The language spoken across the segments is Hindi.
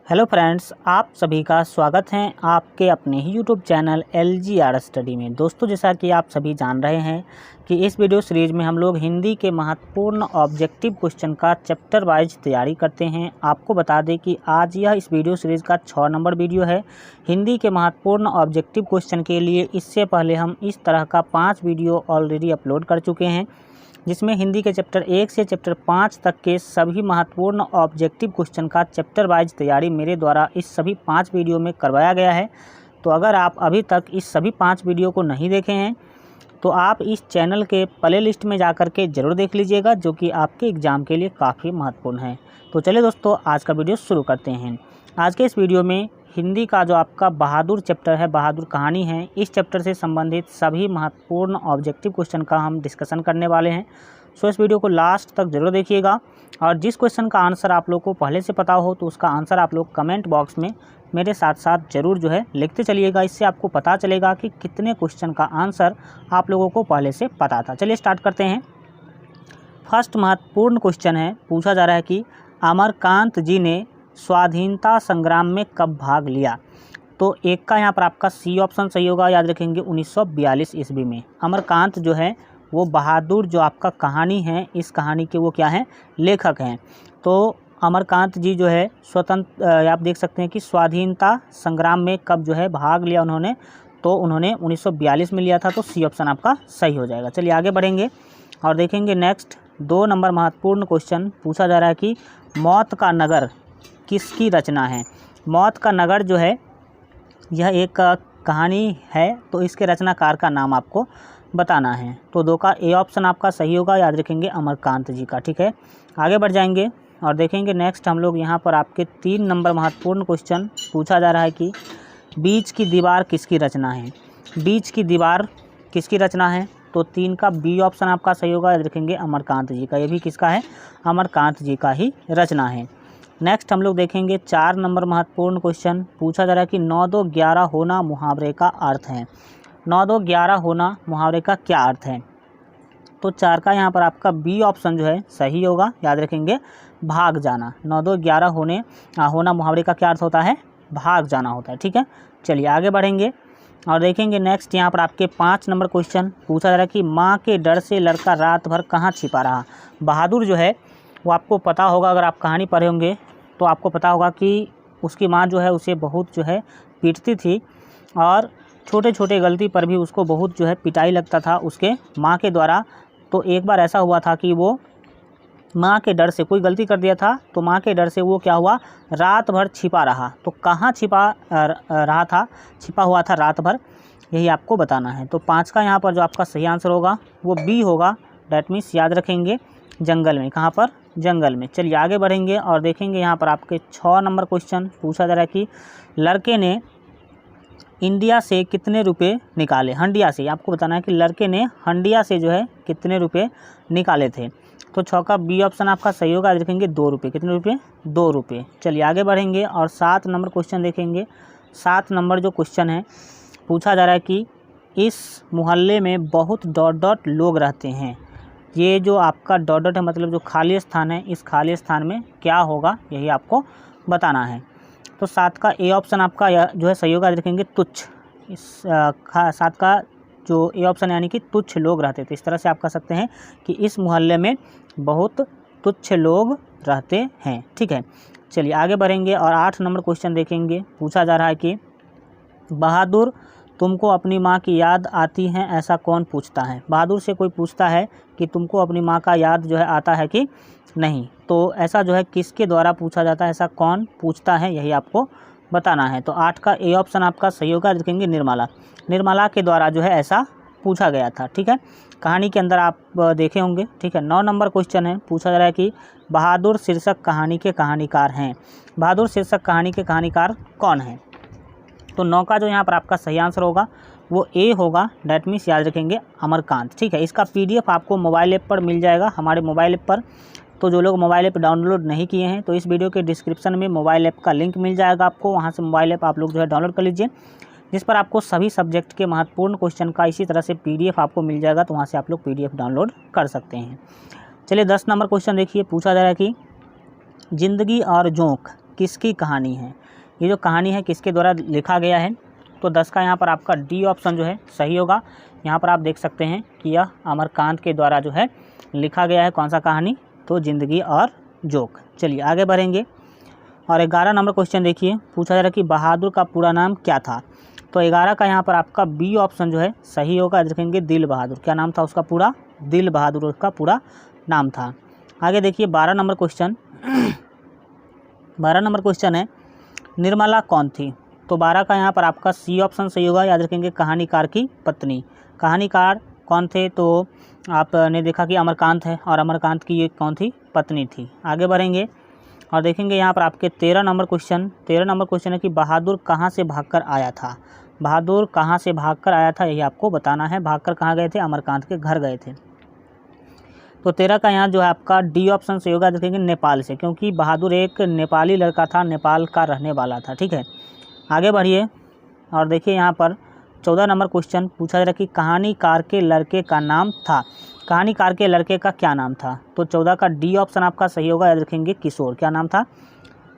हेलो फ्रेंड्स, आप सभी का स्वागत है आपके अपने ही यूट्यूब चैनल LGR स्टडी में। दोस्तों, जैसा कि आप सभी जान रहे हैं कि इस वीडियो सीरीज़ में हम लोग हिंदी के महत्वपूर्ण ऑब्जेक्टिव क्वेश्चन का चैप्टर वाइज तैयारी करते हैं। आपको बता दें कि आज यह इस वीडियो सीरीज़ का 6 नंबर वीडियो है हिंदी के महत्वपूर्ण ऑब्जेक्टिव क्वेश्चन के लिए। इससे पहले हम इस तरह का 5 वीडियो ऑलरेडी अपलोड कर चुके हैं, जिसमें हिंदी के चैप्टर 1 से चैप्टर 5 तक के सभी महत्वपूर्ण ऑब्जेक्टिव क्वेश्चन का चैप्टर वाइज तैयारी मेरे द्वारा इस सभी 5 वीडियो में करवाया गया है। तो अगर आप अभी तक इस सभी 5 वीडियो को नहीं देखे हैं तो आप इस चैनल के प्ले लिस्ट में जाकर के ज़रूर देख लीजिएगा, जो कि आपके एग्ज़ाम के लिए काफ़ी महत्वपूर्ण है। तो चलिए दोस्तों, आज का वीडियो शुरू करते हैं। आज के इस वीडियो में हिंदी का जो आपका बहादुर चैप्टर है, बहादुर कहानी है, इस चैप्टर से संबंधित सभी महत्वपूर्ण ऑब्जेक्टिव क्वेश्चन का हम डिस्कशन करने वाले हैं। सो इस वीडियो को लास्ट तक जरूर देखिएगा, और जिस क्वेश्चन का आंसर आप लोग को पहले से पता हो तो उसका आंसर आप लोग कमेंट बॉक्स में मेरे साथ साथ ज़रूर लिखते चलिएगा। इससे आपको पता चलेगा कि कितने क्वेश्चन का आंसर आप लोगों को पहले से पता था। चलिए स्टार्ट करते हैं। फर्स्ट महत्वपूर्ण क्वेश्चन है, पूछा जा रहा है कि अमरकांत जी ने स्वाधीनता संग्राम में कब भाग लिया। तो एक का यहाँ पर आपका सी ऑप्शन सही होगा। याद रखेंगे 1942 ईस्वी में। अमरकांत जो है वो बहादुर जो आपका कहानी है, इस कहानी के वो क्या हैं, लेखक हैं। तो अमरकांत जी जो है स्वतंत्र, आप देख सकते हैं कि स्वाधीनता संग्राम में कब जो है भाग लिया उन्होंने, तो उन्होंने 1942 में लिया था। तो सी ऑप्शन आपका सही हो जाएगा। चलिए आगे बढ़ेंगे और देखेंगे नेक्स्ट 2 नंबर महत्वपूर्ण क्वेश्चन। पूछा जा रहा है कि मौत का नगर किसकी रचना है। मौत का नगर जो है यह एक कहानी है, तो इसके रचनाकार का नाम आपको बताना है। तो 2 का ए ऑप्शन आपका सही होगा। याद रखेंगे अमरकांत जी का। ठीक है, आगे बढ़ जाएंगे और देखेंगे नेक्स्ट हम लोग यहाँ पर आपके 3 नंबर महत्वपूर्ण क्वेश्चन। पूछा जा रहा है कि बीच की दीवार किसकी रचना है। बीच की दीवार किसकी रचना है। तो 3 का बी ऑप्शन आपका सही होगा। याद रखेंगे अमरकांत जी का। ये भी किसका है, अमरकांत जी का ही रचना है। नेक्स्ट हम लोग देखेंगे 4 नंबर महत्वपूर्ण क्वेश्चन। पूछा जा रहा है कि 9 2 11 होना मुहावरे का अर्थ है। 9 2 11 होना मुहावरे का क्या अर्थ है। तो 4 का यहाँ पर आपका बी ऑप्शन जो है सही होगा। याद रखेंगे भाग जाना। 9 2 11 होना मुहावरे का क्या अर्थ होता है, भाग जाना होता है। ठीक है, चलिए आगे बढ़ेंगे और देखेंगे नेक्स्ट यहाँ पर आपके 5 नंबर क्वेश्चन। पूछा जा रहा है कि माँ के डर से लड़का रात भर कहाँ छिपा रहा। बहादुर जो है वो आपको पता होगा, अगर आप कहानी पढ़े होंगे तो आपको पता होगा कि उसकी माँ जो है उसे बहुत पीटती थी, और छोटे छोटे गलती पर भी उसको बहुत पिटाई लगता था उसके माँ के द्वारा। तो एक बार ऐसा हुआ था कि वो माँ के डर से कोई गलती कर दिया था, तो माँ के डर से वो क्या हुआ, रात भर छिपा रहा। तो कहाँ छिपा रहा था, छिपा हुआ था रात भर, यही आपको बताना है। तो 5 का यहाँ पर जो आपका सही आंसर होगा वो बी होगा। डैट मीन्स याद रखेंगे जंगल में। कहाँ पर, जंगल में। चलिए आगे बढ़ेंगे और देखेंगे यहाँ पर आपके 6 नंबर क्वेश्चन। पूछा जा रहा है कि लड़के ने इंडिया से कितने रुपए निकाले। हंडिया से, आपको बताना है कि लड़के ने हंडिया से कितने रुपए निकाले थे। तो 6 का बी ऑप्शन आपका सही होगा। आज देखेंगे 2 रुपये। कितने रुपये, 2 रुपये। चलिए आगे बढ़ेंगे और 7 नंबर क्वेश्चन देखेंगे। 7 नंबर जो क्वेश्चन है, पूछा जा रहा है कि इस मोहल्ले में बहुत डॉट लोग रहते हैं। ये जो आपका डॉट है मतलब जो खाली स्थान है, इस खाली स्थान में क्या होगा, यही आपको बताना है। तो 7 का ए ऑप्शन आपका सही होगा। देखेंगे तुच्छ। इस 7 का जो ए ऑप्शन यानी कि तुच्छ लोग रहते थे। इस तरह से आप कह सकते हैं कि इस मोहल्ले में बहुत तुच्छ लोग रहते हैं। ठीक है, चलिए आगे बढ़ेंगे और 8 नंबर क्वेश्चन देखेंगे। पूछा जा रहा है कि बहादुर तुमको अपनी माँ की याद आती है, ऐसा कौन पूछता है। बहादुर से कोई पूछता है कि तुमको अपनी माँ का याद आता है कि नहीं। तो ऐसा किसके द्वारा पूछा जाता है, ऐसा कौन पूछता है, यही आपको बताना है। तो 8 का ए ऑप्शन आपका सही होगा। देखेंगे निर्मला। निर्मला के द्वारा ऐसा पूछा गया था। ठीक है, कहानी के अंदर आप देखे होंगे। ठीक है, 9 नंबर क्वेश्चन है। पूछा जा रहा है कि बहादुर शीर्षक कहानी के कहानीकार हैं। बहादुर शीर्षक कहानी के कहानीकार कौन है। तो 9 का जो यहाँ पर आपका सही आंसर होगा वो ए होगा। डैट मीन्स याद रखेंगे अमरकांत। ठीक है, इसका PDF आपको मोबाइल ऐप पर मिल जाएगा, हमारे मोबाइल ऐप पर। तो जो लोग मोबाइल ऐप डाउनलोड नहीं किए हैं तो इस वीडियो के डिस्क्रिप्शन में मोबाइल ऐप का लिंक मिल जाएगा आपको, वहाँ से मोबाइल ऐप आप लोग डाउनलोड कर लीजिए, जिस पर आपको सभी सब्जेक्ट के महत्वपूर्ण क्वेश्चन का इसी तरह से PDF आपको मिल जाएगा। तो वहाँ से आप लोग PDF डाउनलोड कर सकते हैं। चलिए 10 नंबर क्वेश्चन देखिए। पूछा जा रहा है कि जिंदगी और जोंक किसकी कहानी है, ये जो कहानी है किसके द्वारा लिखा गया है। तो 10 का यहाँ पर आपका डी ऑप्शन जो है सही होगा। यहाँ पर आप देख सकते हैं कि यह अमरकांत के द्वारा जो है लिखा गया है। कौन सा कहानी, तो जिंदगी और जोक। चलिए आगे बढ़ेंगे और 11 नंबर क्वेश्चन देखिए, पूछा जा रहा है कि बहादुर का पूरा नाम क्या था। तो 11 का यहाँ पर आपका बी ऑप्शन जो है सही होगा। देखेंगे दिल बहादुर, क्या नाम था उसका पूरा, दिल बहादुर उसका पूरा नाम था। आगे देखिए 12 नंबर क्वेश्चन 12 नंबर क्वेश्चन है निर्मला कौन थी। तो 12 का यहाँ पर आपका सी ऑप्शन सही होगा। याद रखेंगे कहानीकार की पत्नी। कहानीकार कौन थे, तो आपने देखा कि अमरकांत है और अमरकांत की ये कौन थी, पत्नी थी। आगे बढ़ेंगे और देखेंगे यहाँ पर आपके 13 नंबर क्वेश्चन है कि बहादुर कहाँ से भागकर आया था। बहादुर कहाँ से भागकर आया था, यही आपको बताना है। भागकर कहाँ गए थे, अमरकांत के घर गए थे। तो 13 का यहाँ जो है आपका डी ऑप्शन सही होगा। देखेंगे नेपाल से, क्योंकि बहादुर एक नेपाली लड़का था, नेपाल का रहने वाला था। ठीक है, आगे बढ़िए और देखिए यहाँ पर 14 नंबर क्वेश्चन पूछा जा रहा है कि कहानीकार के लड़के का नाम था। कहानीकार के लड़के का क्या नाम था। तो 14 का डी ऑप्शन आपका सही होगा। याद रखेंगे किशोर, क्या नाम था,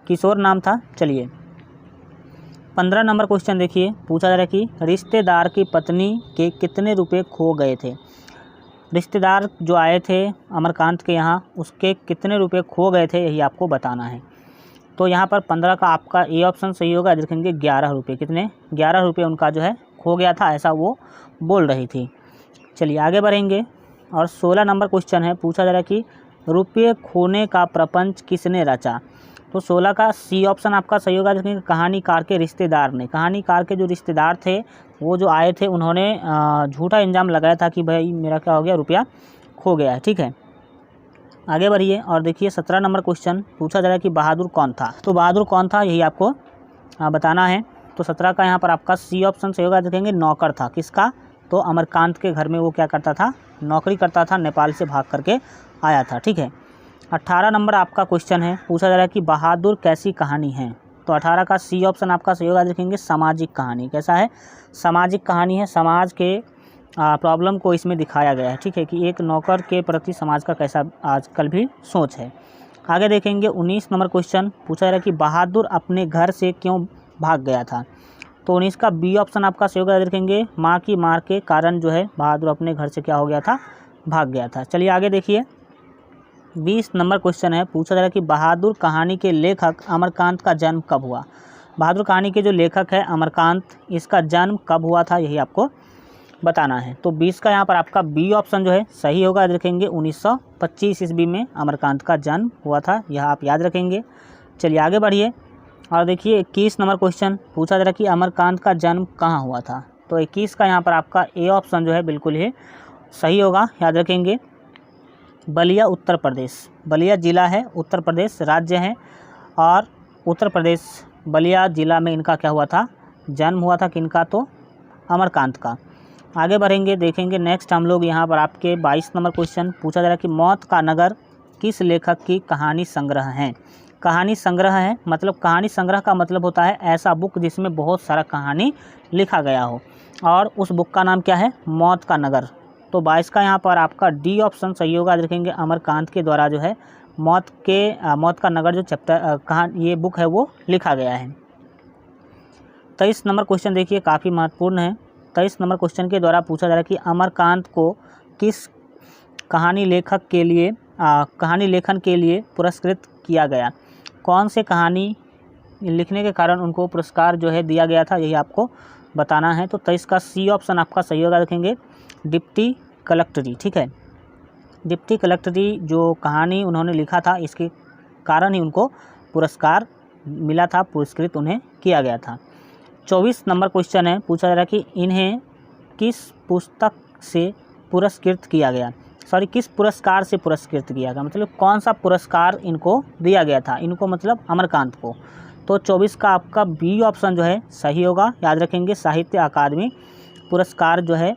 किशोर नाम था। चलिए 15 नंबर क्वेश्चन देखिए, पूछा जा रहा है कि रिश्तेदार की पत्नी के कितने रुपए खो गए थे। रिश्तेदार जो आए थे अमरकांत के यहाँ, उसके कितने रुपए खो गए थे, यही आपको बताना है। तो यहाँ पर 15 का आपका ए ऑप्शन सही होगा। देखेंगे 11 रुपये, कितने, 11 रुपये उनका जो है खो गया था, ऐसा वो बोल रही थी। चलिए आगे बढ़ेंगे और 16 नंबर क्वेश्चन है, पूछा जा रहा है कि रुपये खोने का प्रपंच किसने रचा। तो 16 का सी ऑप्शन आपका सही होगा। देखेंगे कहानीकार के रिश्तेदार ने, कहानीकार के जो रिश्तेदार थे वो जो आए थे, उन्होंने झूठा इल्ज़ाम लगाया था कि भाई मेरा क्या हो गया, रुपया खो गया है। ठीक है, आगे बढ़िए और देखिए 17 नंबर क्वेश्चन पूछा जा रहा है कि बहादुर कौन था। तो बहादुर कौन था, यही आपको बताना है। तो 17 का यहाँ पर आपका सी ऑप्शन सही होगा। देखेंगे नौकर था, किसका, तो अमरकांत के घर में वो क्या करता था, नौकरी करता था, नेपाल से भाग करके आया था। ठीक है, 18 नंबर आपका क्वेश्चन है, पूछा जा रहा है कि बहादुर कैसी कहानी है। तो 18 का सी ऑप्शन आपका सही होगा। देखेंगे सामाजिक कहानी, कैसा है, सामाजिक कहानी है, समाज के प्रॉब्लम को इसमें दिखाया गया है। ठीक है, कि एक नौकर के प्रति समाज का कैसा आजकल भी सोच है। आगे देखेंगे 19 नंबर क्वेश्चन, पूछा जा रहा है कि बहादुर अपने घर से क्यों भाग गया था। तो 19 का बी ऑप्शन आपका सही होगा। देखेंगे माँ की मार के कारण जो है बहादुर अपने घर से क्या हो गया था, भाग गया था। चलिए आगे देखिए 20 नंबर क्वेश्चन है, पूछा जा रहा है कि बहादुर कहानी के लेखक अमरकांत का जन्म कब हुआ। बहादुर कहानी के जो लेखक है अमरकांत, इसका जन्म कब हुआ था, यही आपको बताना है। तो 20 का यहाँ पर आपका बी ऑप्शन जो है सही होगा। देखेंगे 1925 ईस्वी में अमरकांत का जन्म हुआ था, यह आप याद रखेंगे। चलिए आगे बढ़िए और देखिए 21 नंबर क्वेश्चन, पूछा जा रहा है कि अमरकांत का जन्म कहाँ हुआ था। तो 21 का यहाँ पर आपका ए ऑप्शन जो है बिल्कुल ही सही होगा। याद रखेंगे बलिया उत्तर प्रदेश, बलिया ज़िला है, उत्तर प्रदेश राज्य है, और उत्तर प्रदेश बलिया ज़िला में इनका क्या हुआ था, जन्म हुआ था, किनका, तो अमरकांत का। आगे बढ़ेंगे, देखेंगे नेक्स्ट हम लोग यहाँ पर आपके 22 नंबर क्वेश्चन, पूछा जा रहा है कि मौत का नगर किस लेखक की कहानी संग्रह है। कहानी संग्रह है, मतलब कहानी संग्रह का मतलब होता है ऐसा बुक जिसमें बहुत सारा कहानी लिखा गया हो, और उस बुक का नाम क्या है, मौत का नगर। तो 22 का यहाँ पर आपका डी ऑप्शन सही होगा। देखेंगे अमरकांत के द्वारा जो है मौत का नगर जो चैप्टर कहानी ये बुक है वो लिखा गया है। 23 नंबर क्वेश्चन देखिए काफ़ी महत्वपूर्ण है। 23 नंबर क्वेश्चन के द्वारा पूछा जा रहा है कि अमरकांत को किस कहानी लेखन के लिए पुरस्कृत किया गया। कौन से कहानी लिखने के कारण उनको पुरस्कार जो है दिया गया था, यही आपको बताना है। तो 23 का सी ऑप्शन आपका सही होगा। देखेंगे डिप्टी कलेक्टरी। ठीक है, डिप्टी कलेक्टरी जो कहानी उन्होंने लिखा था, इसके कारण ही उनको पुरस्कार मिला था, पुरस्कृत उन्हें किया गया था। 24 नंबर क्वेश्चन है, पूछा जा रहा है कि इन्हें किस पुस्तक से पुरस्कृत किया गया, किस पुरस्कार से पुरस्कृत किया गया, मतलब कौन सा पुरस्कार इनको दिया गया था, इनको मतलब अमरकांत को। तो 24 का आपका बी ऑप्शन जो है सही होगा। याद रखेंगे साहित्य अकादमी पुरस्कार जो है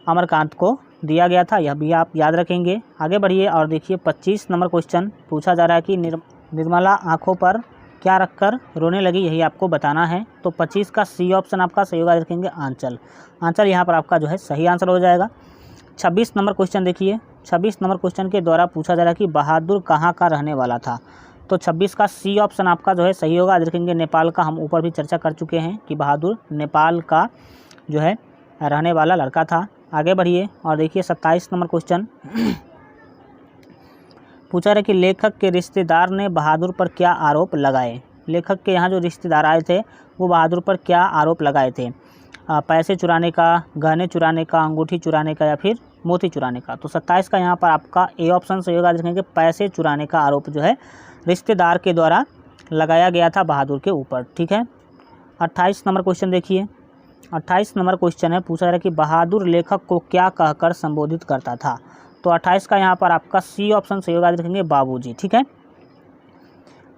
अमरकांत को दिया गया था, यह भी आप याद रखेंगे। आगे बढ़िए और देखिए 25 नंबर क्वेश्चन, पूछा जा रहा है कि निर्मला आँखों पर क्या रखकर रोने लगी, यही आपको बताना है। तो 25 का सी ऑप्शन आपका सही होगा। रखेंगे आंचल, आंचल यहाँ पर आपका जो है सही आंसर हो जाएगा। 26 नंबर क्वेश्चन देखिए, 26 नंबर क्वेश्चन के द्वारा पूछा जा रहा है कि बहादुर कहाँ का रहने वाला था। तो 26 का सी ऑप्शन आपका जो है सही होगा। आज देखेंगे नेपाल का हम ऊपर भी चर्चा कर चुके हैं कि बहादुर नेपाल का जो है रहने वाला लड़का था। आगे बढ़िए और देखिए 27 नंबर क्वेश्चन पूछा रहा कि लेखक के रिश्तेदार ने बहादुर पर क्या आरोप लगाए। लेखक के यहाँ जो रिश्तेदार आए थे वो बहादुर पर क्या आरोप लगाए थे। पैसे चुराने का, गहने चुराने का, अंगूठी चुराने का या फिर मोती चुराने का। तो 27 का यहाँ पर आपका ए ऑप्शन सही होगा। देखेंगे पैसे चुराने का आरोप जो है रिश्तेदार के द्वारा लगाया गया था बहादुर के ऊपर। ठीक है। 28 नंबर क्वेश्चन देखिए। 28 नंबर क्वेश्चन है पूछा रहा कि बहादुर लेखक को क्या कहकर संबोधित करता था। तो 28 का यहाँ पर आपका सी ऑप्शन सही होगा। देखेंगे बाबूजी। ठीक है।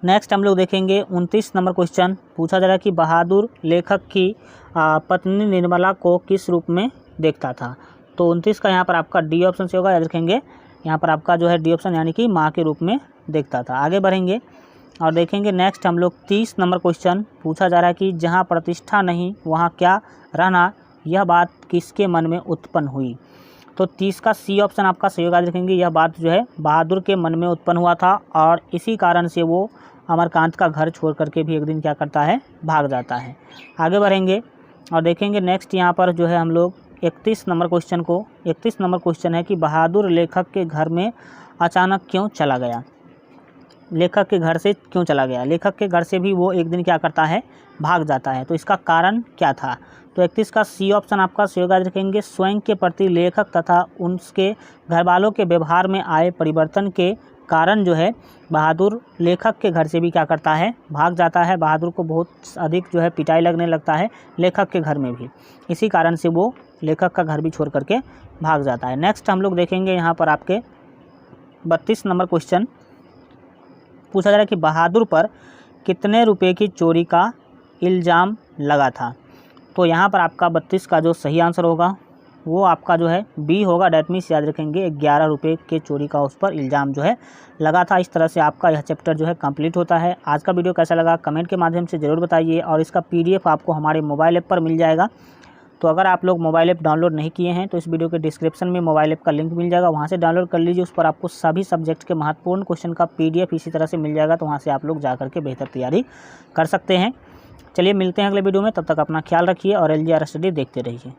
नेक्स्ट हम लोग देखेंगे 29 नंबर क्वेश्चन पूछा जा रहा है कि बहादुर लेखक की पत्नी निर्मला को किस रूप में देखता था। तो 29 का यहाँ पर आपका डी ऑप्शन से होगा। याद रखेंगे यहाँ पर आपका जो है डी ऑप्शन यानी कि माँ के रूप में देखता था। आगे बढ़ेंगे और देखेंगे नेक्स्ट हम लोग 30 नंबर क्वेश्चन पूछा जा रहा है कि जहाँ प्रतिष्ठा नहीं वहाँ क्या रहना, यह बात किसके मन में उत्पन्न हुई। तो 30 का सी ऑप्शन आपका सही होगा। देखेंगे यह बात जो है बहादुर के मन में उत्पन्न हुआ था और इसी कारण से वो अमरकांत का घर छोड़ करके भी एक दिन क्या करता है, भाग जाता है। आगे बढ़ेंगे और देखेंगे नेक्स्ट यहाँ पर जो है हम लोग 31 नंबर क्वेश्चन को। 31 नंबर क्वेश्चन है कि बहादुर लेखक के घर में अचानक क्यों चला गया। लेखक के घर से क्यों चला गया। लेखक के घर से भी वो एक दिन क्या करता है, भाग जाता है। तो इसका कारण क्या था। तो 31 का सी ऑप्शन आपका सही होगा। रखेंगे स्वयं के प्रति लेखक तथा उनके घर वालों के व्यवहार में आए परिवर्तन के कारण जो है बहादुर लेखक के घर से भी क्या करता है, भाग जाता है। बहादुर को बहुत अधिक जो है पिटाई लगने लगता है लेखक के घर में भी, इसी कारण से वो लेखक का घर भी छोड़ करके भाग जाता है। नेक्स्ट हम लोग देखेंगे यहाँ पर आपके 32 नंबर क्वेश्चन पूछा जा रहा है कि बहादुर पर कितने रुपए की चोरी का इल्ज़ाम लगा था। तो यहाँ पर आपका 32 का जो सही आंसर होगा वो आपका जो है बी होगा। डैट मीन्स याद रखेंगे 11 रुपये के चोरी का उस पर इल्ज़ाम जो है लगा था। इस तरह से आपका यह चैप्टर जो है कंप्लीट होता है। आज का वीडियो कैसा लगा कमेंट के माध्यम से ज़रूर बताइए और इसका PDF आपको हमारे मोबाइल ऐप पर मिल जाएगा। तो अगर आप लोग मोबाइल ऐप डाउनलोड नहीं किए हैं तो इस वीडियो के डिस्क्रिप्शन में मोबाइल ऐप का लिंक मिल जाएगा, वहाँ से डाउनलोड कर लीजिए। उस पर आपको सभी सब्जेक्ट के महत्वपूर्ण क्वेश्चन का PDF इसी तरह से मिल जाएगा। तो वहाँ से आप लोग जा करके बेहतर तैयारी कर सकते हैं। चलिए मिलते हैं अगले वीडियो में, तब तक अपना ख्याल रखिए और LGR स्टडी देखते रहिए।